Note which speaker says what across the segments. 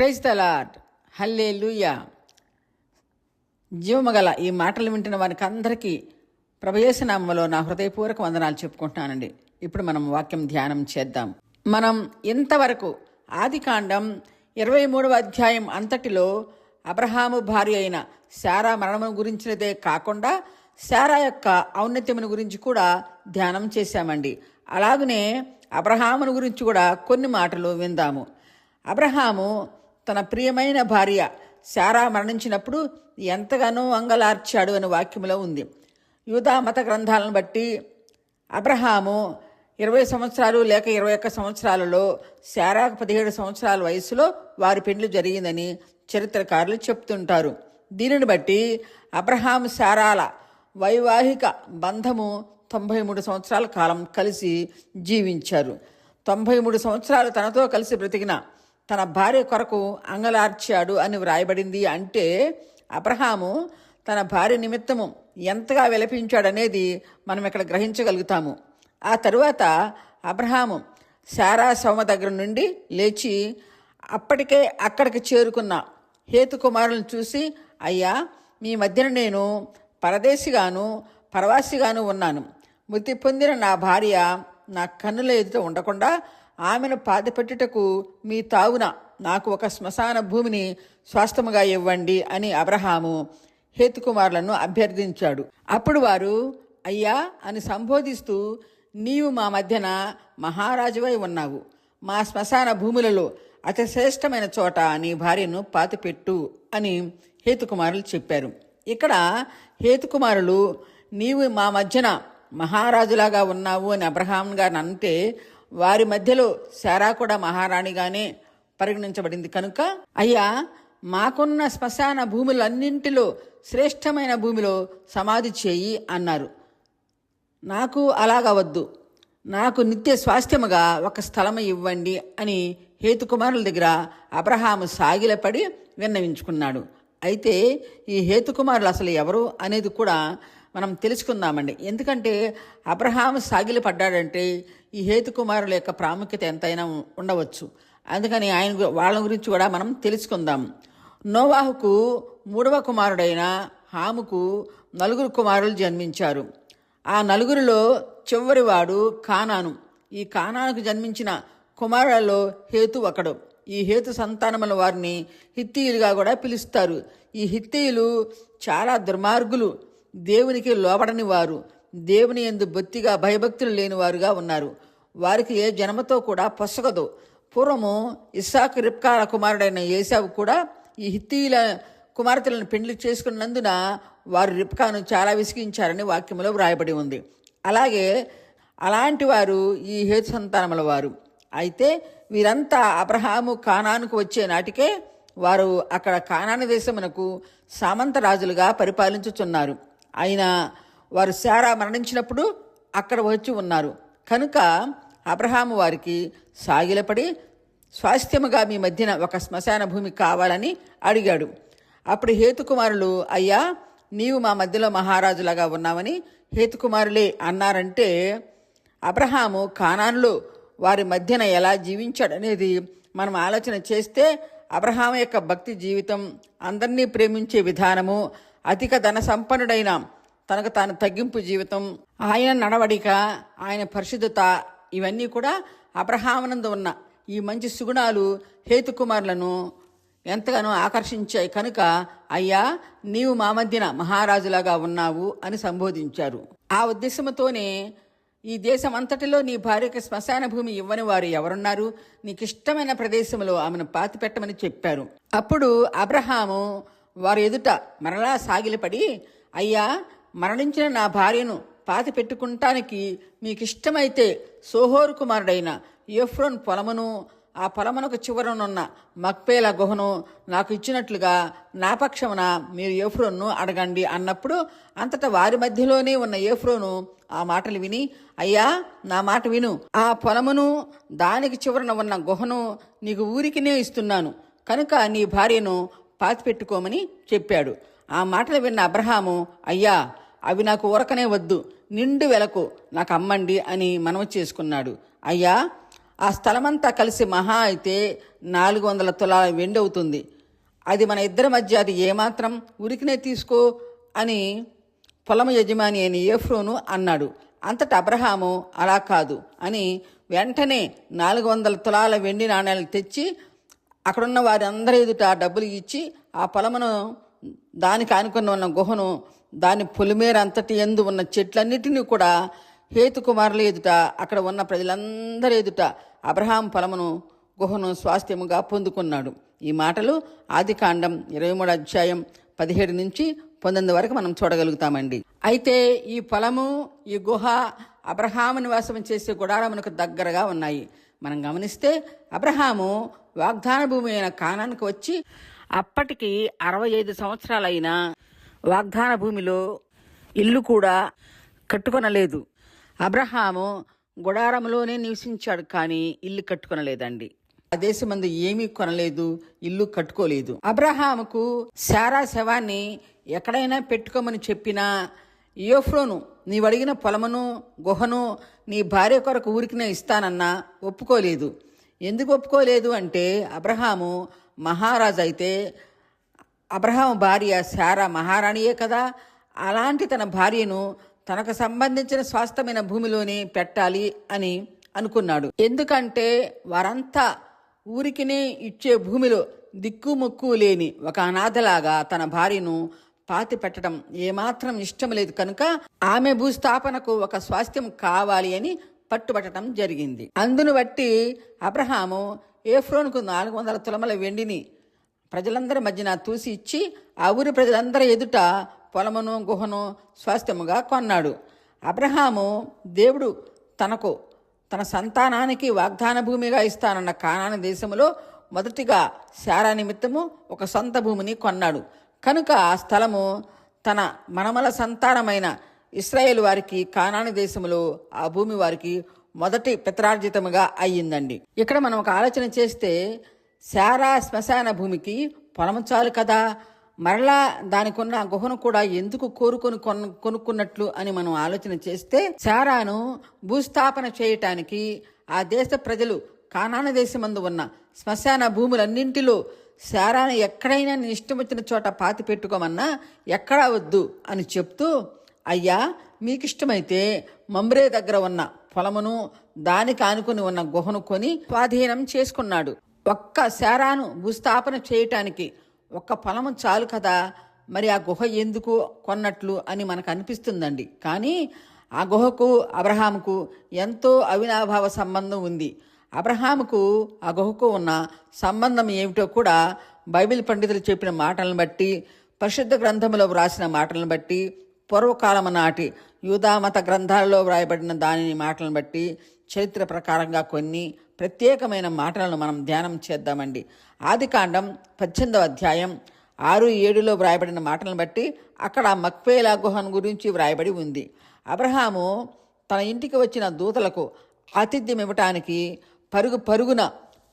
Speaker 1: Praise the lord. Hallelujah. జీవమగల ఈ మాటలు వింటున్న వారికి అందరికీ ప్రభు యేసు నామములో నా హృదయపూర్వక వందనాలు చెప్పుకుంటున్నానండి. ఇప్పుడు మనం వాక్యం ధ్యానం చేద్దాం. మనం ఇంతవరకు ఆదికాండం 23వ అధ్యాయం అంతటిలో అబ్రహాము భార్య అయిన శారా మరణమును గురించినదే కాకుండా శారా యొక్క ఔన్నత్యమును గురించి కూడా ధ్యానం చేశామండి. అలాగనే అబ్రహామును గురించి కూడా కొన్ని మాటలు విందాము. అబ్రహాము తన ప్రియమైన భార్య శారా మరణించినప్పుడు ఎంతగానో అంగలార్చాడు అని వాక్యంలో ఉంది. యూదా మత గ్రంథాలను బట్టి అబ్రహాము 20 సంవత్సరాలు లేక 21 సంవత్సరాలలో శారాకు 17 సంవత్సరాల వయసులో వారి పెండ్లి జరిగిందని చరిత్రకారులు చెప్తుంటారు. దీనిని బట్టి అబ్రహాము శారాల వైవాహిక బంధము 93 సంవత్సరాల కాలం కలిసి జీవించారు. 93 సంవత్సరాలు తనతో కలిసి బ్రతికిన తన భార్య కొరకు అంగలార్చాడు అని వ్రాయబడింది. అంటే అబ్రహాము తన భార్య నిమిత్తము ఎంతగా విలపించాడనేది మనం ఇక్కడ గ్రహించగలుగుతాము. ఆ తరువాత అబ్రహాము శారా శవమ దగ్గర నుండి లేచి అప్పటికే అక్కడికి చేరుకున్న హేతు కుమారులను చూసి, అయ్యా, మీ మధ్యన నేను పరదేశిగాను పరవాసిగాను ఉన్నాను. మృతి పొందిన నా భార్య నా కన్నుల ఎదుట ఉండకుండా ఆమెను పాతిపెట్టుటకు మీ తావున నాకు ఒక శ్మశాన భూమిని స్వాస్థ్యముగా ఇవ్వండి అని అబ్రహాము హేతుకుమారులను అభ్యర్థించాడు. అప్పుడు వారు అయ్యా అని సంబోధిస్తూ, నీవు మా మధ్యన మహారాజువై ఉన్నావు. మా శ్మశాన భూములలో అతి శ్రేష్టమైన చోట నీ భార్యను పాతిపెట్టు అని హేతుకుమారులు చెప్పారు. ఇక్కడ హేతుకుమారులు నీవు మా మధ్యన మహారాజులాగా ఉన్నావు అని అబ్రహాం గారిని అంటే వారి మధ్యలో శారా కూడా మహారాణిగానే పరిగణించబడింది కనుక, అయ్యా, మాకున్న శ్మశాన భూములన్నింటిలో శ్రేష్టమైన భూమిలో సమాధి చేయి అన్నారు. నాకు అలాగా వద్దు, నాకు నిత్య స్వాస్థ్యముగా ఒక స్థలము ఇవ్వండి అని హేతుకుమారుల దగ్గర అబ్రహాము సాగిలపడి విన్నవించుకున్నాడు. అయితే ఈ హేతుకుమారులు అసలు ఎవరు అనేది కూడా మనం తెలుసుకుందామండి. ఎందుకంటే అబ్రహాము సాగిలి పడ్డాడంటే ఈ హేతుకుమారుల యొక్క ప్రాముఖ్యత ఎంతైనా ఉండవచ్చు. అందుకని వాళ్ళ గురించి కూడా మనం తెలుసుకుందాం. నోవాహుకు 3వ కుమారుడైన హాముకు 4 కుమారులు జన్మించారు. ఆ 4లో చివరివాడు కానాను. ఈ కానానుకు జన్మించిన కుమారులలో హేతు ఒకడు. ఈ హేతు సంతానముల వారిని హిత్తీయులుగా కూడా పిలుస్తారు. ఈ హిత్తీయులు చాలా దుర్మార్గులు, దేవునికి లోబడని వారు, దేవుని యందు బొత్తిగా భయభక్తులు లేని వారుగా ఉన్నారు. వారికి ఏ జన్మతో కూడా పొసగదు. పూర్వము ఇస్సాకు రిబ్కాల కుమారుడైన ఏశావు కూడా ఈ హిత్తీయుల కుమార్తెలను పెండ్లి చేసుకున్నందున వారు రిబ్కాను చాలా విసిగించారని వాక్యములో వ్రాయబడి ఉంది. అలాగే అలాంటి వారు ఈ హేతు సంతానముల వారు. అయితే వీరంతా అబ్రహాము కానానుకు వచ్చే నాటికే వారు అక్కడ కానాను దేశమునకు సామంత రాజులుగా పరిపాలించుచున్నారు. అయినా వారు శారా మరణించినప్పుడు అక్కడ వచ్చి ఉన్నారు కనుక అబ్రహాము వారికి సాగిలపడి స్వాస్థ్యముగా మీ మధ్యన ఒక శ్మశాన భూమి కావాలని అడిగాడు. అప్పుడు హేతుకుమారులు, అయ్యా, నీవు మా మధ్యలో మహారాజులాగా ఉన్నావని హేతుకుమారులే అన్నారంటే అబ్రహాము కానానులో వారి మధ్యన ఎలా జీవించాడనేది మనం ఆలోచన చేస్తే అబ్రహాము యొక్క భక్తి జీవితం, అందరినీ ప్రేమించే విధానము, అధిక ధన సంపన్నుడైన తనకు తాను తగ్గింపు జీవితం, ఆయన నడవడిక, ఆయన పరిశుద్ధత, ఇవన్నీ కూడా అబ్రహామునందు ఉన్న ఈ మంచి సుగుణాలు హేతుకుమారులను ఎంతగానో ఆకర్షించాయి కనుక, అయ్యా, నీవు మా మధ్యన మహారాజులాగా ఉన్నావు అని సంబోధించారు. ఆ ఉద్దేశంతోనే ఈ దేశం అంతటిలో నీ భార్యకి శ్మశాన భూమి ఇవ్వని వారు ఎవరున్నారు? నీకు ఇష్టమైన ప్రదేశంలో ఆమెను పాతిపెట్టమని చెప్పారు. అప్పుడు అబ్రహాము వారి ఎదుట మరలా సాగిలపడి, అయ్యా, మరణించిన నా భార్యను పాతి పెట్టుకుంటానికి మీకు ఇష్టమైతే సోహోరు కుమారుడైన ఎఫ్రోన్ పొలమును, ఆ పొలమునకు చివరనున్న మక్పేల గుహను నాకు ఇచ్చినట్లుగా నా పక్షమున మీరు ఎఫ్రోన్ను అడగండి అన్నప్పుడు అంతటా వారి మధ్యలోనే ఉన్న ఎఫ్రోను ఆ మాటలు విని, అయ్యా, నా మాట విను, ఆ పొలమును దానికి చివరన ఉన్న గుహను నీకు ఊరికినే ఇస్తున్నాను కనుక నీ భార్యను పాతిపెట్టుకోమని చెప్పాడు. ఆ మాటలు విన్న అబ్రహాము, అయ్యా, అవి నాకు ఊరకనే వద్దు, నిండు వెలకు నాకు అమ్మండి అని మనవి చేసుకున్నాడు. అయ్యా, ఆ స్థలమంతా కలిసి మహా అయితే 400 తులాల వెండి అవుతుంది. అది మన ఇద్దరి మధ్య అది ఏమాత్రం ఉరికినే తీసుకో అని పొలం యజమాని అయిన ఏఫ్రోను అన్నాడు. అంతటా అబ్రహాము అలా కాదు అని వెంటనే 400 తులాల వెండి నాణేలు తెచ్చి అక్కడున్న వారి అందరి ఎదుట డబ్బులు ఇచ్చి ఆ పొలమును, దానికి ఆనుకుని ఉన్న గుహను, దాని పొలిమేర అంతటి యందు ఉన్న చెట్లన్నిటినీ కూడా హేతుకుమారుల ఎదుట, అక్కడ ఉన్న ప్రజలందరి ఎదుట అబ్రహాం పొలమును, గుహను స్వాస్థ్యముగా పొందుకున్నాడు. ఈ మాటలు ఆదికాండం 23 అధ్యాయం 17 నుంచి 19 వరకు మనం చూడగలుగుతామండి. అయితే ఈ పొలము, ఈ గుహ అబ్రహాము నివాసం చేసే గుడారమునకు దగ్గరగా ఉన్నాయి. మనం గమనిస్తే అబ్రహాము వాగ్దాన భూమి అయిన కానానికి వచ్చి అప్పటికి 65 సంవత్సరాలైన వాగ్దాన భూమిలో ఇల్లు కూడా కట్టుకొనలేదు. అబ్రహాము గుడారంలోనే నివసించాడు, కానీ ఇల్లు కట్టుకొనలేదండి. ఆ దేశమందు ఏమీ కొనలేదు, ఇల్లు కట్టుకోలేదు. అబ్రహాముకు శారా శవాన్ని ఎక్కడైనా పెట్టుకోమని చెప్పినా యోఫ్రోను నీవు అడిగిన పొలమును, గుహను నీ భార్య కొరకు ఊరికినే ఇస్తానన్నా ఒప్పుకోలేదు. ఎందుకు ఒప్పుకోలేదు అంటే అబ్రహాము మహారాజు అయితే అబ్రహాము భార్య శారా మహారాణియే కదా. అలాంటి తన భార్యను తనకు సంబంధించిన స్వాస్థ్యమైన భూమిలోనే పెట్టాలి అని అనుకున్నాడు. ఎందుకంటే వారంతా ఊరికినే ఇచ్చే భూమిలో దిక్కుముక్కు లేని ఒక అనాథలాగా తన భార్యను పాతి పెట్టడం ఏమాత్రం ఇష్టం లేదు కనుక ఆమె భూస్థాపనకు ఒక స్వాస్థ్యం కావాలి అని పట్టుబట్టడం జరిగింది. అందును బట్టి అబ్రహాము ఏఫ్రోనుకు 400 తులముల వెండిని ప్రజలందరి మధ్యన తూసి ఇచ్చి ఆ ఊరి ప్రజలందరి ఎదుట పొలమును, గుహను స్వాస్థ్యముగా కొన్నాడు. అబ్రహాము దేవుడు తన సంతానానికి వాగ్దాన భూమిగా ఇస్తానన్న కానాను దేశములో మొదటిగా శారా నిమిత్తము ఒక సొంత భూమిని కొన్నాడు. కనుక ఆ స్థలము తన మనమల సంతానమైన ఇశ్రాయేలు వారికి కానాను దేశములో ఆ భూమి వారికి మొదటి పిత్రార్జితముగా అయ్యిందండి. ఇక్కడ మనం ఒక ఆలోచన చేస్తే శారా శ్మశాన భూమికి పొలము చాలు కదా, మరలా దానికున్న గుహను కూడా ఎందుకు కొనుక్కున్నట్లు అని మనం ఆలోచన చేస్తే శారాను భూస్థాపన చేయటానికి ఆ దేశ ప్రజలు కానాను దేశమందు ఉన్న శ్మశాన భూములన్నింటిలో శారాను ఎక్కడైనా నీ ఇష్టం వచ్చిన చోట పాతి పెట్టుకోమన్నా ఎక్కడా వద్దు అని చెప్తూ, అయ్యా మీకిష్టమైతే మమ్రే దగ్గర ఉన్న పొలమును, దానికి ఆనుకుని ఉన్న గుహను కొని స్వాధీనం చేసుకున్నాడు. ఒక్క శారాను భూస్థాపన చేయటానికి ఒక్క పొలము చాలు కదా, మరి ఆ గుహ ఎందుకు కొన్నట్లు అని మనకు అనిపిస్తుందండి. కానీ ఆ గుహకు అబ్రహాముకు ఎంతో అవినాభావ సంబంధం ఉంది. అబ్రహాముకు ఆ గుహకు ఉన్న సంబంధం ఏమిటో కూడా బైబిల్ పండితులు చెప్పిన మాటలను బట్టి, పరిశుద్ధ గ్రంథములో వ్రాసిన మాటలను బట్టి, పూర్వకాలము నాటి యూదామత గ్రంథాలలో వ్రాయబడిన దానిని మాటలను బట్టి, చరిత్ర ప్రకారంగా కొన్ని ప్రత్యేకమైన మాటలను మనం ధ్యానం చేద్దామండి. ఆదికాండం 18వ అధ్యాయం 6-7లో వ్రాయబడిన మాటలను బట్టి అక్కడ మక్పేలా గుహను గురించి వ్రాయబడి ఉంది. అబ్రహాము తన ఇంటికి వచ్చిన దూతలకు ఆతిథ్యం ఇవ్వటానికి పరుగున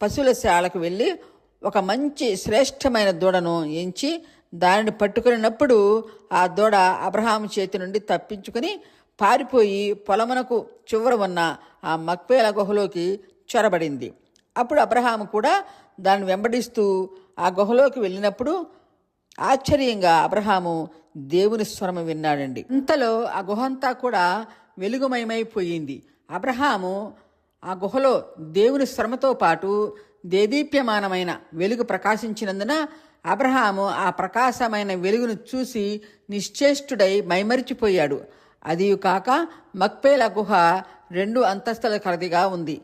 Speaker 1: పశువుల శాలకు వెళ్ళి ఒక మంచి శ్రేష్టమైన దూడను ఎంచి దానిని పట్టుకున్నప్పుడు ఆ దూడ అబ్రహాము చేతి నుండి తప్పించుకుని పారిపోయి పొలమునకు చివర ఉన్న ఆ మక్పేల గుహలోకి చొరబడింది. అప్పుడు అబ్రహాము కూడా దాన్ని వెంబడిస్తూ ఆ గుహలోకి వెళ్ళినప్పుడు ఆశ్చర్యంగా అబ్రహాము దేవుని స్వరము విన్నాడండి. ఇంతలో ఆ గుహ అంతా కూడా వెలుగుమయమైపోయింది. అబ్రహాము ఆ గుహలో దేవుని స్వరముతో పాటు దేదీప్యమానమైన వెలుగు ప్రకాశించినందున అబ్రహాము ఆ ప్రకాశమైన వెలుగును చూసి నిశ్చేష్టుడై మైమరిచిపోయాడు. అది కాక మక్పేల గుహ 2 అంతస్తుల కలదిగా ఉంది.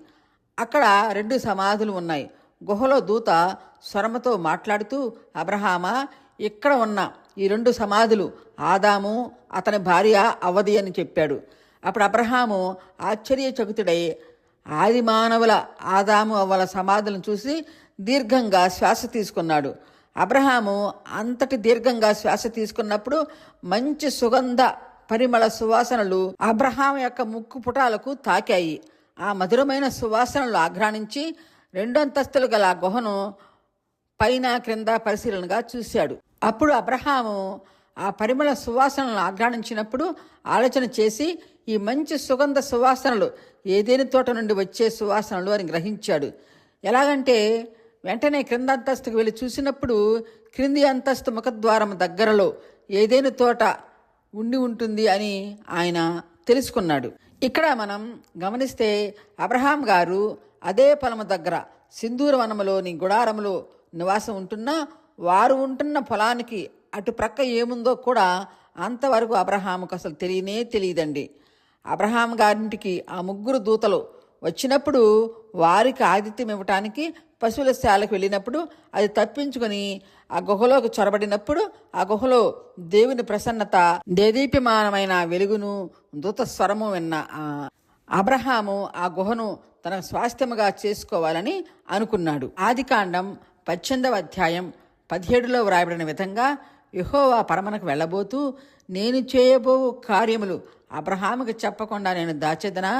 Speaker 1: అక్కడ 2 సమాధులు ఉన్నాయి. గుహలో దూత స్వరముతో మాట్లాడుతూ, అబ్రహామా, ఇక్కడ ఉన్న ఈ 2 సమాధులు ఆదాము అతని భార్య అవ్వది అని చెప్పాడు. అప్పుడు అబ్రహాము ఆశ్చర్యచకితుడై ఆది మానవుల ఆదాము అవ్వల సమాధులను చూసి దీర్ఘంగా శ్వాస తీసుకున్నాడు. అబ్రహాము అంతటి దీర్ఘంగా శ్వాస తీసుకున్నప్పుడు మంచి సుగంధ పరిమళ సువాసనలు అబ్రహాము యొక్క ముక్కు పుటాలకు తాకాయి. ఆ మధురమైన సువాసనలు ఆఘ్రాణించి 2 అంతస్తులు గల గుహను పైన క్రింద పరిశీలనగా చూశాడు. అప్పుడు అబ్రహాము ఆ పరిమళ సువాసనలను ఆఘ్రాణించినప్పుడు ఆలోచన చేసి ఈ మంచి సుగంధ సువాసనలు ఏదేని తోట నుండి వచ్చే సువాసనలు అని గ్రహించాడు. ఎలాగంటే వెంటనే క్రింద అంతస్తుకు వెళ్ళి చూసినప్పుడు క్రింది అంతస్తు ముఖద్వారం దగ్గరలో ఏదేని తోట ఉండి ఉంటుంది అని ఆయన తెలుసుకున్నాడు. ఇక్కడ మనం గమనిస్తే అబ్రహాం గారు అదే పొలము దగ్గర సింధూర వనములోని గుడారములో నివాసం ఉంటున్నా వారు ఉంటున్న పొలానికి అటు ప్రక్క ఏముందో కూడా అంతవరకు అబ్రహాముకు అసలు తెలియదండి. అబ్రహాం గారింటికి ఆ ముగ్గురు దూతలు వచ్చినప్పుడు వారికి ఆతిథ్యం ఇవ్వటానికి పశువుల శాలకు వెళ్ళినప్పుడు అది తప్పించుకొని ఆ గుహలోకి చొరబడినప్పుడు ఆ గుహలో దేవుని ప్రసన్నత, దేదీప్యమానమైన వెలుగును, దూత స్వరము విన్న అబ్రహాము ఆ గుహను తన స్వాస్థ్యముగా చేసుకోవాలని అనుకున్నాడు. ఆదికాండం 18వ అధ్యాయం 17లో వ్రాయబడిన విధంగా యెహోవా పరమనకు వెళ్ళబోతూ, నేను చేయబో కార్యములు అబ్రహాముకు చెప్పకుండా నేను దాచెదనా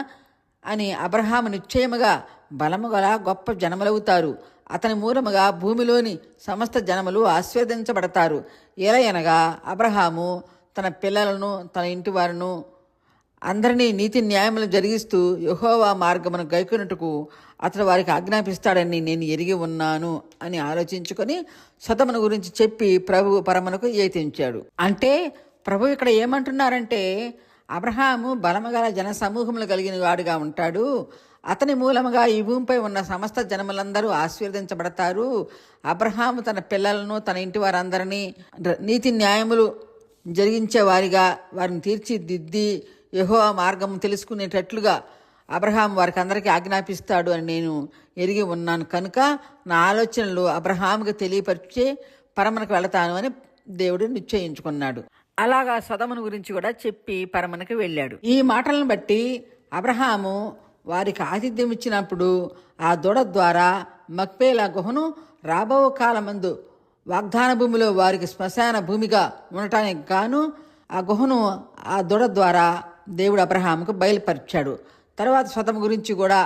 Speaker 1: అని అబ్రహాము నిశ్చయముగా బలము గల గొప్ప జనములవుతారు. అతని మూలముగా భూమిలోని సమస్త జనములు ఆశీర్వదించబడతారు. ఎలయనగా అబ్రహాము తన పిల్లలను తన ఇంటి వారును అందరినీ నీతి న్యాయములు జరిగిస్తూ యెహోవా మార్గమును గైకొనుటకు అతడు వారికి ఆజ్ఞాపిస్తాడని నేను ఎరిగి ఉన్నాను అని ఆలోచించుకొని సొదొమును గురించి చెప్పి ప్రభు పరమునకు ఏతించాడు. అంటే ప్రభు ఇక్కడ ఏమంటున్నారంటే, అబ్రహాము బలముగల జన సమూహములు కలిగిన వాడుగా ఉంటాడు. అతని మూలముగా ఈ భూమిపై ఉన్న సమస్త జనములందరూ ఆశీర్వదించబడతారు. అబ్రహాము తన పిల్లలను తన ఇంటి వారందరినీ నీతి న్యాయములు జరిగించే వారిగా వారిని తీర్చిదిద్ది యెహోవా మార్గం తెలుసుకునేటట్లుగా అబ్రహాం వారికి అందరికీ ఆజ్ఞాపిస్తాడు అని నేను ఎరిగి ఉన్నాను కనుక నా ఆలోచనలు అబ్రహాముకు తెలియపరిచే పరమనకు వెళతాను అని దేవుడు నిశ్చయించుకున్నాడు. అలాగా సొదొమును గురించి కూడా చెప్పి పరమనకు వెళ్ళాడు. ఈ మాటలను బట్టి అబ్రహాము వారికి ఆతిథ్యం ఇచ్చినప్పుడు ఆ దూడ ద్వారా మక్పేలా గుహను రాబో కాలమందు వాగ్దాన భూమిలో వారికి శ్మశాన భూమిగా ఉండటానికి గాను ఆ గుహను ఆ దూడ ద్వారా దేవుడు అబ్రహాముకు బయలుపరిచాడు. తర్వాత సొదొము గురించి కూడా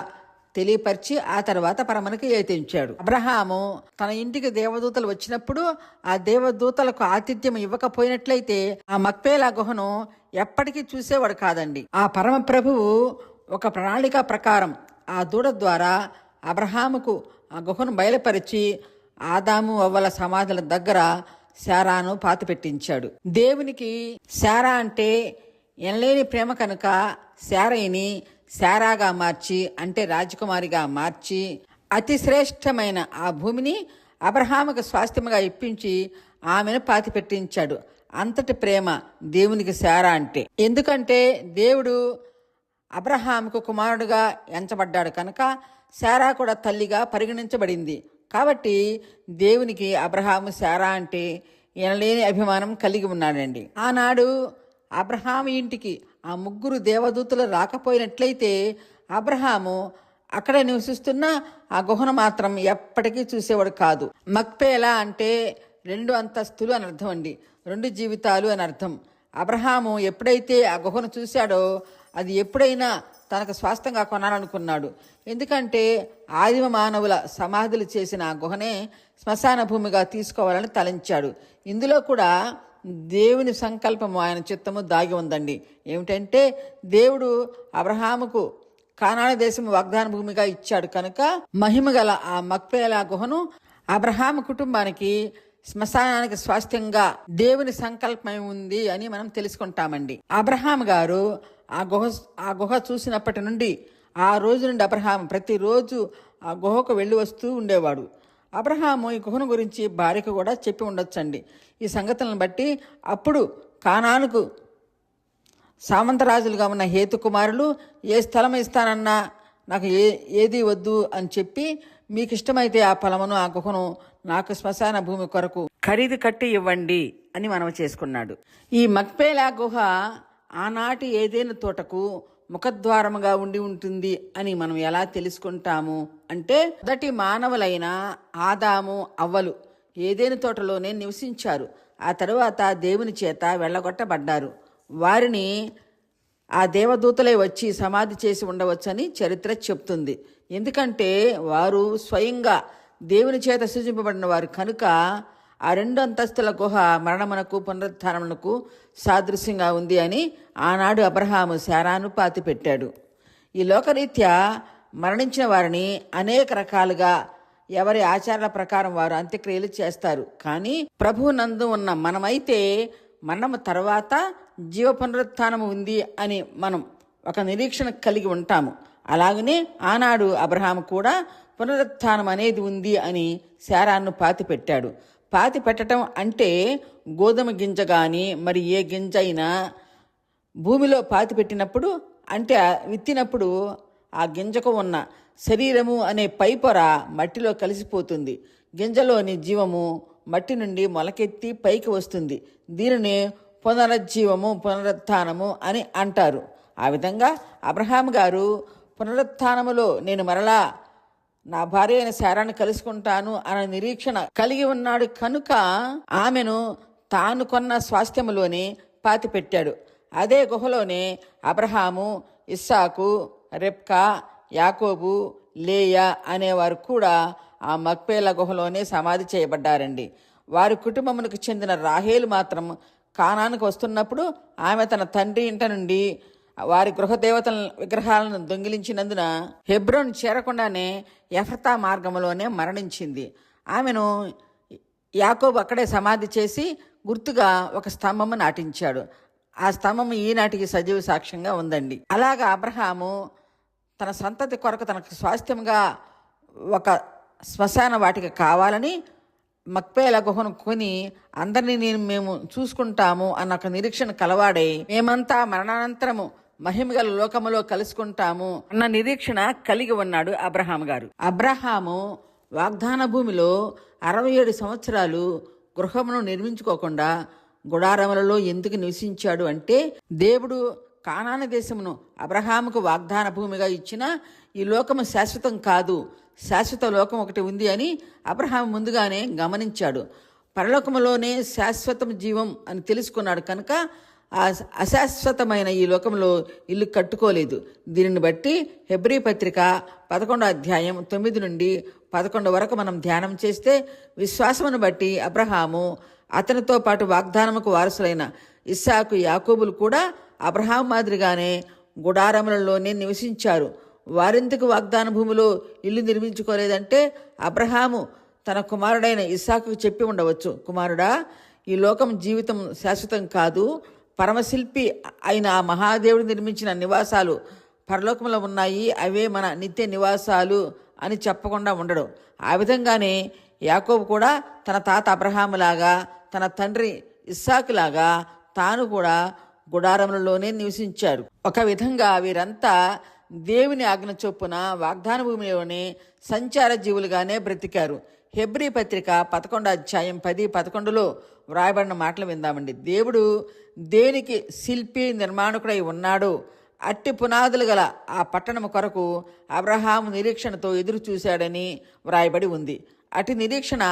Speaker 1: తెలియపరిచి ఆ తర్వాత పరమనకు ఏతించాడు. అబ్రహాము తన ఇంటికి దేవదూతలు వచ్చినప్పుడు ఆ దేవదూతలకు ఆతిథ్యం ఇవ్వకపోయినట్లయితే ఆ మక్పేలా గుహను ఎప్పటికీ చూసేవాడు కాదండి. ఆ పరమ ప్రభువు ఒక ప్రణాళిక ప్రకారం ఆ దూడ ద్వారా అబ్రహాముకు ఆ గుహను బయలుపరిచి ఆదాము అవ్వల సమాధుల దగ్గర శారాను పాతిపెట్టించాడు. దేవునికి శారా అంటే ఎనలేని ప్రేమ కనుక శారయిని శారాగా మార్చి, అంటే రాజకుమారిగా మార్చి అతి శ్రేష్టమైన ఆ భూమిని అబ్రహాముకు స్వాస్థ్యముగా ఇప్పించి ఆమెను పాతిపెట్టించాడు. అంతటి ప్రేమ దేవునికి శారా అంటే. ఎందుకంటే దేవుడు అబ్రహాముకు కుమారుడుగా ఎంచబడ్డాడు కనుక శారా కూడా తల్లిగా పరిగణించబడింది. కాబట్టి దేవునికి అబ్రహాము శారా అంటే ఎనలేని అభిమానం కలిగి ఉన్నాడండి. ఆనాడు అబ్రహాము ఇంటికి ఆ ముగ్గురు దేవదూతలు రాకపోయినట్లయితే అబ్రహాము అక్కడ నివసిస్తున్న ఆ గుహను మాత్రం ఎప్పటికీ చూసేవాడు కాదు. మక్పేలా అంటే 2 అంతస్తులు అని అర్థం అండి, 2 జీవితాలు అని అర్థం. అబ్రహాము ఎప్పుడైతే ఆ గుహను చూశాడో అది ఎప్పుడైనా తనకు స్వాస్థ్యంగా కొనాలనుకున్నాడు. ఎందుకంటే ఆదిమ మానవుల సమాధులు చేసిన ఆ గుహనే శ్మశాన భూమిగా తీసుకోవాలని తలంచాడు. ఇందులో కూడా దేవుని సంకల్పము, ఆయన చిత్తము దాగి ఉందండి. ఏమిటంటే దేవుడు అబ్రహాముకు కానాను దేశము వాగ్దాన భూమిగా ఇచ్చాడు కనుక మహిమగల ఆ మక్పేలా గుహను అబ్రహాము కుటుంబానికి శ్మశానానికి స్వాస్థ్యంగా దేవుని సంకల్పం ఉంది అని మనం తెలుసుకుంటామండి. అబ్రహాం గారు ఆ గుహ చూసినప్పటి నుండి ఆ రోజు నుండి అబ్రహాం ప్రతిరోజు ఆ గుహకు వెళ్ళి వస్తూ ఉండేవాడు. అబ్రహాము ఈ గుహను గురించి భార్యకు కూడా చెప్పి ఉండొచ్చండి. ఈ సంగతులను బట్టి అప్పుడు కానానుకు సామంతరాజులుగా ఉన్న హేతు కుమారులు ఏ స్థలం ఇస్తానన్నా నాకు ఏది వద్దు అని చెప్పి, మీకు ఇష్టమైతే ఆ పొలమును ఆ గుహను నాకు శ్మశాన భూమి కొరకు ఖరీదు కట్టి ఇవ్వండి అని మనవి చేసుకున్నాడు. ఈ మక్పేలా గుహ ఆనాటి ఏదైనా తోటకు ముఖద్వారముగా ఉండి ఉంటుంది అని మనం ఎలా తెలుసుకుంటాము అంటే, మొదటి మానవులైన ఆదాము అవ్వలు ఏదైనా తోటలోనే నివసించారు. ఆ తరువాత దేవుని చేత వెళ్ళగొట్టబడ్డారు. వారిని ఆ దేవదూతలే వచ్చి సమాధి చేసి ఉండవచ్చని చరిత్ర చెప్తుంది. ఎందుకంటే వారు స్వయంగా దేవుని చేత సృజింపబడిన వారు కనుక ఆ 2 అంతస్తుల గుహ మరణమునకు పునరుత్థానమునకు సాదృశ్యంగా ఉంది అని ఆనాడు అబ్రహాము శారాను పాతిపెట్టాడు. ఈ లోకరీత్యా మరణించిన వారిని అనేక రకాలుగా ఎవరి ఆచారాల ప్రకారం వారు అంత్యక్రియలు చేస్తారు. కానీ ప్రభువు నందు ఉన్న మనమైతే మరణము తర్వాత జీవ పునరుత్థానము ఉంది అని మనం ఒక నిరీక్షణ కలిగి ఉంటాము. అలాగనే ఆనాడు అబ్రహాము కూడా పునరుత్థానం అనేది ఉంది అని శారాను పాతిపెట్టాడు. పాతి పెట్టడం అంటే గోధుమ గింజ కానీ మరి ఏ గింజ అయినా భూమిలో పాతి పెట్టినప్పుడు అంటే విత్తినప్పుడు ఆ గింజకు ఉన్న శరీరము అనే పైపొర మట్టిలో కలిసిపోతుంది. గింజలోని జీవము మట్టి నుండి మొలకెత్తి పైకి వస్తుంది. దీనిని పునరుజ్జీవము పునరుత్థానము అని అంటారు. ఆ విధంగా అబ్రహాము గారు పునరుత్థానములో నేను మరలా నా భార్య అయిన శారాను కలుసుకుంటాను అనే నిరీక్షణ కలిగి ఉన్నాడు కనుక ఆమెను తాను కొన్న స్వాస్థ్యములోనే పాతిపెట్టాడు. అదే గుహలోనే అబ్రహాము, ఇస్సాకు, రెబ్కా, యాకోబు, లేయా అనేవారు కూడా ఆ మక్పేలా గుహలోనే సమాధి చేయబడ్డారండి. వారి కుటుంబమునకు చెందిన రాహేలు మాత్రం కానానికి వస్తున్నప్పుడు ఆమె తన తండ్రి ఇంట నుండి వారి గృహదేవతల విగ్రహాలను దొంగిలించినందున హెబ్రోన్ చేరకుండానే ఎఫ్రతా మార్గంలోనే మరణించింది. ఆమెను యాకోబు అక్కడే సమాధి చేసి గుర్తుగా ఒక స్తంభము నాటించాడు. ఆ స్తంభము ఈనాటికి సజీవ సాక్ష్యంగా ఉందండి. అలాగా అబ్రహాము తన సంతతి కొరకు తనకు స్వాస్థ్యంగా ఒక శ్మశాన వాటిక కావాలని మక్పేలా గుహను కొని అందరినీ మేము చూసుకుంటాము అన్న ఒక నిరీక్షణ కలవాడై మేమంతా మరణానంతరము మహిమగల లోకములో కలుసుకుంటాము అన్న నిరీక్షణ కలిగి ఉన్నాడు అబ్రహాము గారు. అబ్రహాము వాగ్దాన భూమిలో 67 సంవత్సరాలు గృహమును నిర్మించుకోకుండా గుడారములలో ఎందుకు నివసించాడు అంటే దేవుడు కానాను దేశమును అబ్రహాముకు వాగ్దాన భూమిగా ఇచ్చిన ఈ లోకము శాశ్వతం కాదు, శాశ్వత లోకం ఒకటి ఉంది అని అబ్రహాము ముందుగానే గమనించాడు. పరలోకములోనే శాశ్వతం జీవం అని తెలుసుకున్నాడు కనుక ఆ అశాశ్వతమైన ఈ లోకంలో ఇల్లు కట్టుకోలేదు. దీనిని బట్టి హెబ్రీ పత్రిక 11వ అధ్యాయం 9 నుండి 11 వరకు మనం ధ్యానం చేస్తే విశ్వాసమును బట్టి అబ్రహాము అతనితో పాటు వాగ్దానముకు వారసులైన ఇస్సాకు, యాకోబులు కూడా అబ్రహాము మాదిరిగానే గుడారములలోనే నివసించారు. వారెందుకు వాగ్దాన భూమిలో ఇల్లు నిర్మించుకోలేదంటే అబ్రహాము తన కుమారుడైన ఇస్సాకు చెప్పి ఉండవచ్చు, కుమారుడా, ఈ లోకం జీవితం శాశ్వతం కాదు, పరమశిల్పి అయిన ఆ మహాదేవుడు నిర్మించిన నివాసాలు పరలోకంలో ఉన్నాయి, అవే మన నిత్య నివాసాలు అని చెప్పకుండా ఉండడు. ఆ విధంగానే యాకోబు కూడా తన తాత అబ్రహాములాగా తన తండ్రి ఇస్సాకులాగా తాను కూడా గుడారములలోనే నివసించారు. ఒక విధంగా వీరంతా దేవుని ఆజ్ఞ చొప్పున వాగ్దాన భూమిలోనే సంచార జీవులుగానే బ్రతికారు. హెబ్రీ పత్రిక 11వ అధ్యాయం 10-11లో వ్రాయబడిన మాటలు విందామండి. దేవుడు దేనికి శిల్పి నిర్మాణకుడై ఉన్నాడో అట్టి పునాదులు గల ఆ పట్టణము కొరకు అబ్రహాము నిరీక్షణతో ఎదురు చూశాడని వ్రాయబడి ఉంది. అటు నిరీక్షణ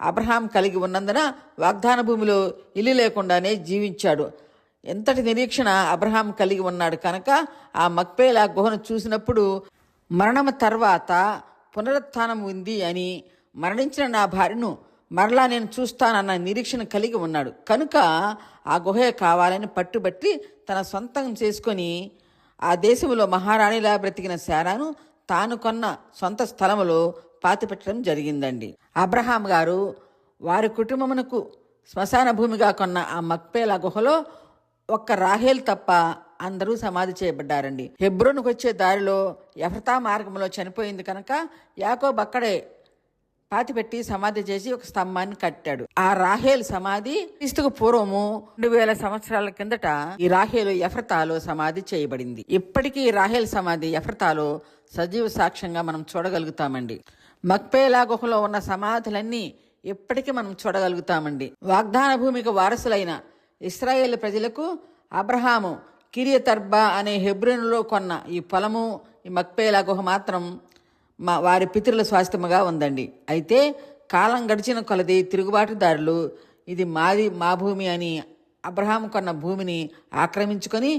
Speaker 1: అబ్రహాం కలిగి ఉన్నందున వాగ్దాన భూమిలో ఇల్లు లేకుండానే జీవించాడు. ఎంతటి నిరీక్షణ అబ్రహాం కలిగి ఉన్నాడు కనుక ఆ మక్పేలా గుహను చూసినప్పుడు మరణము తర్వాత పునరుత్థానం ఉంది అని, మరణించిన నా భార్యను మరలా నేను చూస్తానన్న నిరీక్షణ కలిగి ఉన్నాడు కనుక ఆ గుహే కావాలని పట్టుబట్టి తన సొంతం చేసుకొని ఆ దేశంలో మహారాణిలా బ్రతికిన శారాను తాను కొన్న సొంత స్థలములో పాతిపెట్టడం జరిగిందండి. అబ్రహాం గారు వారి కుటుంబమునకు శ్మశాన భూమిగా కొన్న ఆ మక్పేలా గుహలో ఒక్క రాహేల్ తప్ప అందరూ సమాధి చేయబడ్డారండి. హెబ్రోనుకు వచ్చే దారిలో ఎఫ్రతా మార్గంలో చనిపోయింది కనుక యాకోబు అక్కడే పాతిపెట్టి సమాధి చేసి ఒక స్తంభాన్ని కట్టాడు. ఆ రాహేల్ సమాధి క్రీస్తుకు పూర్వము 2000 సంవత్సరాల కిందట ఈ రాహేలు ఎఫ్రతాలో సమాధి చేయబడింది. ఇప్పటికీ ఈ రాహేల్ సమాధి ఎఫ్రతాలో సజీవ సాక్ష్యంగా మనం చూడగలుగుతామండి. మక్పేలా గుహలో ఉన్న సమాధులన్నీ ఇప్పటికీ మనం చూడగలుగుతామండి. వాగ్దాన భూమికి వారసులైన ఇశ్రాయేల్ ప్రజలకు అబ్రహాము కిరియతర్బా అనే హెబ్రోనులో కొన్న ఈ పొలము, ఈ మక్పేలా గుహ మాత్రం వారి పితరుల స్వాస్థ్యముగా ఉందండి. అయితే కాలం గడిచిన కొలది తిరుగుబాటుదారులు ఇది మాది, మా భూమి అని అబ్రహాం కొన్న భూమిని ఆక్రమించుకొని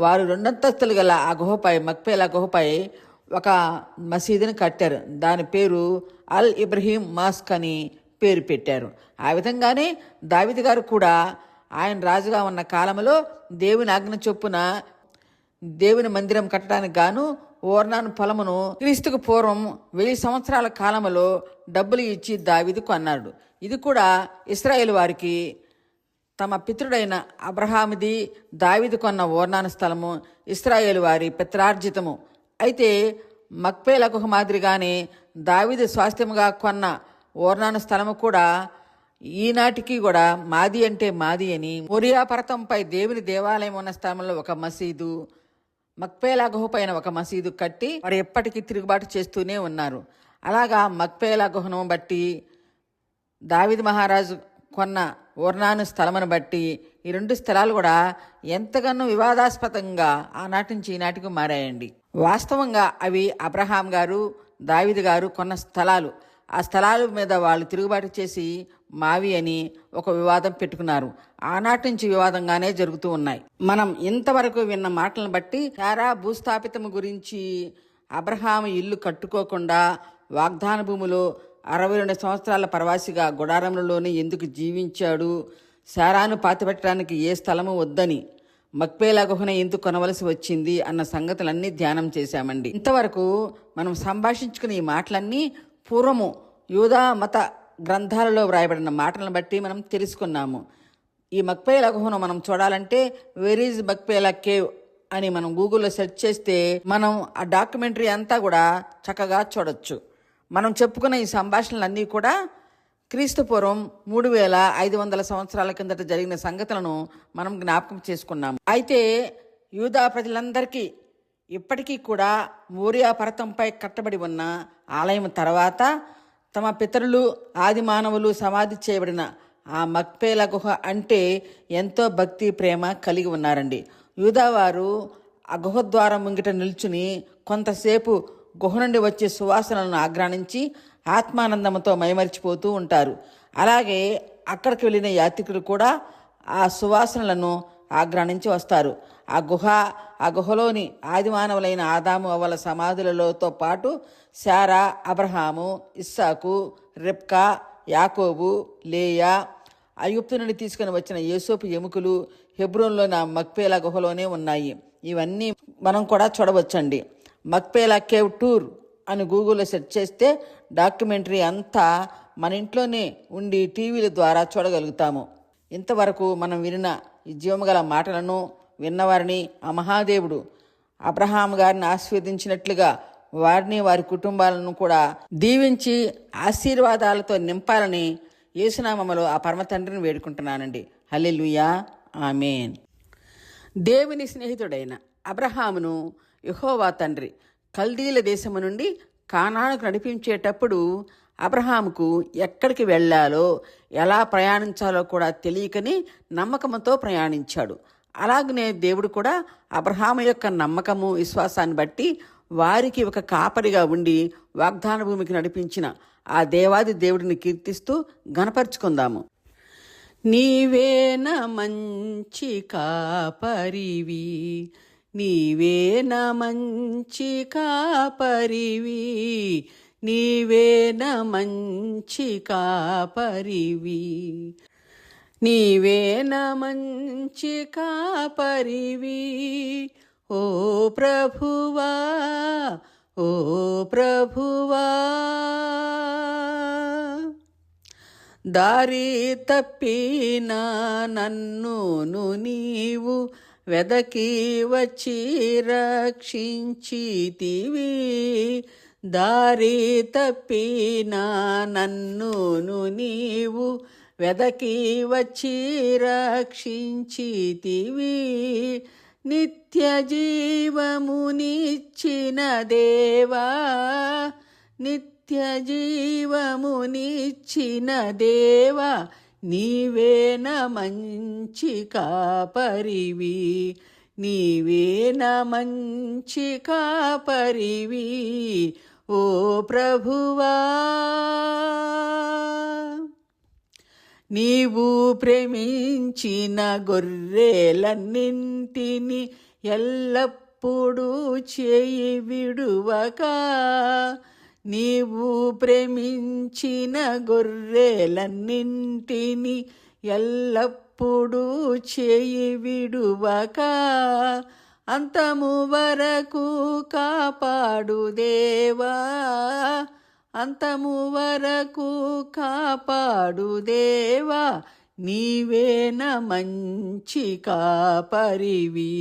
Speaker 1: వారు 2 అంతస్తులు గల ఆ గుహపై, మక్పేలా గుహపై ఒక మసీదుని కట్టారు. దాని పేరు అల్ ఇబ్రహీం మాస్క్ అని పేరు పెట్టారు. ఆ విధంగానే దావీదు గారు కూడా ఆయన రాజుగా ఉన్న కాలంలో దేవుని ఆజ్ఞ చొప్పున దేవుని మందిరం కట్టడానికి గాను ఓర్నాను పొలమును క్రీస్తుకు పూర్వం 1000 సంవత్సరాల కాలంలో డబ్బులు ఇచ్చి దావీదుకు అన్నాడు. ఇది కూడా ఇశ్రాయేలు వారికి తమ పితృడైన అబ్రహాముది దావీదు కొన్న ఓర్నాను స్థలము ఇశ్రాయేలు వారి పిత్రార్జితము. అయితే మక్పేల గుహ మాదిరిగానే దావీదు స్వాస్థ్యముగా కొన్న ఓర్నాను స్థలము కూడా ఈనాటికి కూడా మాది అంటే మాది అని, మోరియా పర్వతంపై దేవుని దేవాలయం ఉన్న స్థలంలో ఒక మసీదు, మక్పేలా గుహ పైన ఒక మసీదు కట్టి వారు ఎప్పటికీ తిరుగుబాటు చేస్తూనే ఉన్నారు. అలాగా మక్పేలా గుహను బట్టి దావీదు మహారాజు కొన్న ఓర్నాను స్థలమును బట్టి ఈ 2 స్థలాలు కూడా ఎంతగానో వివాదాస్పదంగా ఆనాటి నుంచి ఈనాటికి మారాయండి. వాస్తవంగా అవి అబ్రహాం గారు దావీదు గారు కొన్న స్థలాలు. ఆ స్థలాల మీద వాళ్ళు తిరుగుబాటు చేసి మావి అని ఒక వివాదం పెట్టుకున్నారు. ఆనాటి నుంచి వివాదంగానే జరుగుతూ ఉన్నాయి. మనం ఇంతవరకు విన్న మాటలను బట్టి శారా భూస్థాపితము గురించి, అబ్రహాము ఇల్లు కట్టుకోకుండా వాగ్దాన భూమిలో 62 సంవత్సరాల ప్రవాసిగా గుడారంలోనే ఎందుకు జీవించాడు, శారాను పాతిపెట్టడానికి ఏ స్థలము వద్దని, మక్పేలా గుహన ఎందుకు కొనవలసి వచ్చింది అన్న సంగతులన్నీ ధ్యానం చేశామండి. ఇంతవరకు మనం సంభాషించుకున్న ఈ మాటలన్నీ పూర్వము యూదా మత గ్రంథాలలో వ్రాయబడిన మాటలను బట్టి మనం తెలుసుకున్నాము. ఈ మక్పేలా గుహను మనం చూడాలంటే వేర్ ఈజ్ మక్పేలా కేవ్ అని మనం గూగుల్లో సెర్చ్ చేస్తే మనం ఆ డాక్యుమెంటరీ అంతా కూడా చక్కగా చూడొచ్చు. మనం చెప్పుకున్న ఈ సంభాషణలన్నీ కూడా క్రీస్తు పూర్వం 3500 సంవత్సరాల కిందట జరిగిన సంగతులను మనం జ్ఞాపకం చేసుకున్నాము. అయితే యూదా ప్రజలందరికీ ఇప్పటికీ కూడా మోరియా పర్వతంపై కట్టబడి ఉన్న ఆలయం తర్వాత తమ పితరులు ఆది మానవులు సమాధి చేయబడిన ఆ మక్పేలా గుహ అంటే ఎంతో భక్తి ప్రేమ కలిగి ఉన్నారండి. యూదావారు ఆ గుహ ద్వారం ముంగిట నిల్చుని కొంతసేపు గుహ నుండి వచ్చే సువాసనలను ఆగ్రానించి ఆత్మానందంతో మైమరిచిపోతూ ఉంటారు. అలాగే అక్కడికి వెళ్ళిన యాత్రికులు కూడా ఆ సువాసనలను ఆగ్రానించి వస్తారు. ఆ గుహలోని ఆది మానవులైన ఆదాము అవ్వల సమాధులతో పాటు శారా, అబ్రహాము, ఇస్సాకు, రెబ్కా, యాకోబు, లేయా, ఐగుప్తు నుండి తీసుకుని వచ్చిన యోసేపు ఎముకలు హెబ్రోన్లోని ఆ మక్పేలా గుహలోనే ఉన్నాయి. ఇవన్నీ మనం కూడా చూడవచ్చండి. మక్పేలా కేవ్ టూర్ అని గూగుల్లో సెర్చ్ చేస్తే డాక్యుమెంటరీ అంతా మన ఇంట్లోనే ఉండి టీవీల ద్వారా చూడగలుగుతాము. ఇంతవరకు మనం వినిన ఈ జీవముగల మాటలను విన్నవారిని ఆ మహాదేవుడు అబ్రహాం గారిని ఆశీర్వదించినట్లుగా వారిని వారి కుటుంబాలను కూడా దీవించి ఆశీర్వాదాలతో నింపాలని యేసునామములో ఆ పరమ తండ్రిని వేడుకుంటున్నానండి. హల్లెలూయా, ఆమేన్. దేవుని స్నేహితుడైన అబ్రహామును యెహోవా తండ్రి కల్దీల దేశము నుండి కానానుకు నడిపించేటప్పుడు అబ్రహాముకు ఎక్కడికి వెళ్ళాలో ఎలా ప్రయాణించాలో కూడా తెలియకని నమ్మకంతో ప్రయాణించాడు. అలాగనే దేవుడు కూడా అబ్రహాము యొక్క నమ్మకము విశ్వాసాన్ని బట్టి వారికి ఒక కాపరిగా ఉండి వాగ్దాన భూమికి నడిపించిన ఆ దేవాది దేవుడిని కీర్తిస్తూ ఘనపరుచుకుందాము. నీవేన మంచి కాపరివి, నీవేన మంచి కాపరివి, నీవేన మంచి కాపరివి, నీవేన మంచి కాపరివి, ఓ ప్రభువా, ఓ ప్రభువా. దారి తప్పిన నన్నును నీవు వెదకి వచ్చి రక్షించితివి, దారి తప్పిన నన్నును నీవు వెదకి వచ్చి రక్షించితివి, నిత్య జీవమునిచ్చిన దేవా, నిత్య జీవమునిచ్చిన దేవా, నీవేన మంచి కాపరివి, నీవేన మంచి కాపరివి, ఓ ప్రభువా. నీవు ప్రేమించిన గొర్రెలన్నింటినీ ఎల్లప్పుడూ చేయి విడువక, నీవు ప్రేమించిన గొర్రెలన్నింటినీ ఎల్లప్పుడూ చేయి విడువక అంతము వరకు కాపాడు దేవా, అంతము వరకు కాపాడు దేవా. నీవేన మంచి కాపరివి,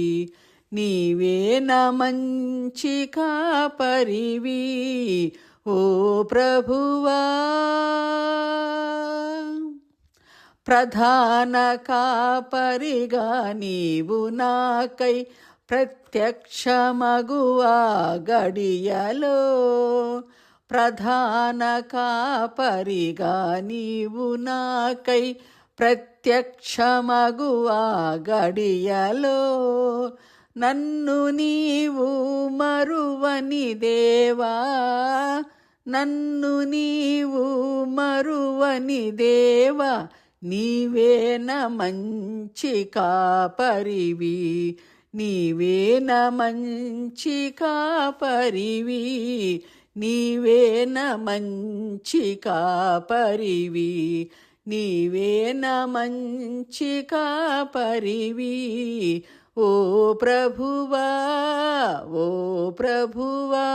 Speaker 1: నీవేన మంచి కాపరివి ఓ ప్రభువా. ప్రధాన కాపరిగా నీవు నాకై ప్రత్యక్షమగువా గడియలో, ప్రధాన కాపరిగా నీవు నాకై ప్రత్యక్షమగువా గడియలో. నన్ను నీవు మరువని దేవా, నన్ను నీవు మరువని దేవా. నీవేన మంచి కాపరివి, నీవేన మంచి కాపరివి, నీవేన మంచి కాపరివి, నీవేన మంచి కాపరివి ఓ ప్రభువా, ఓ ప్రభువా.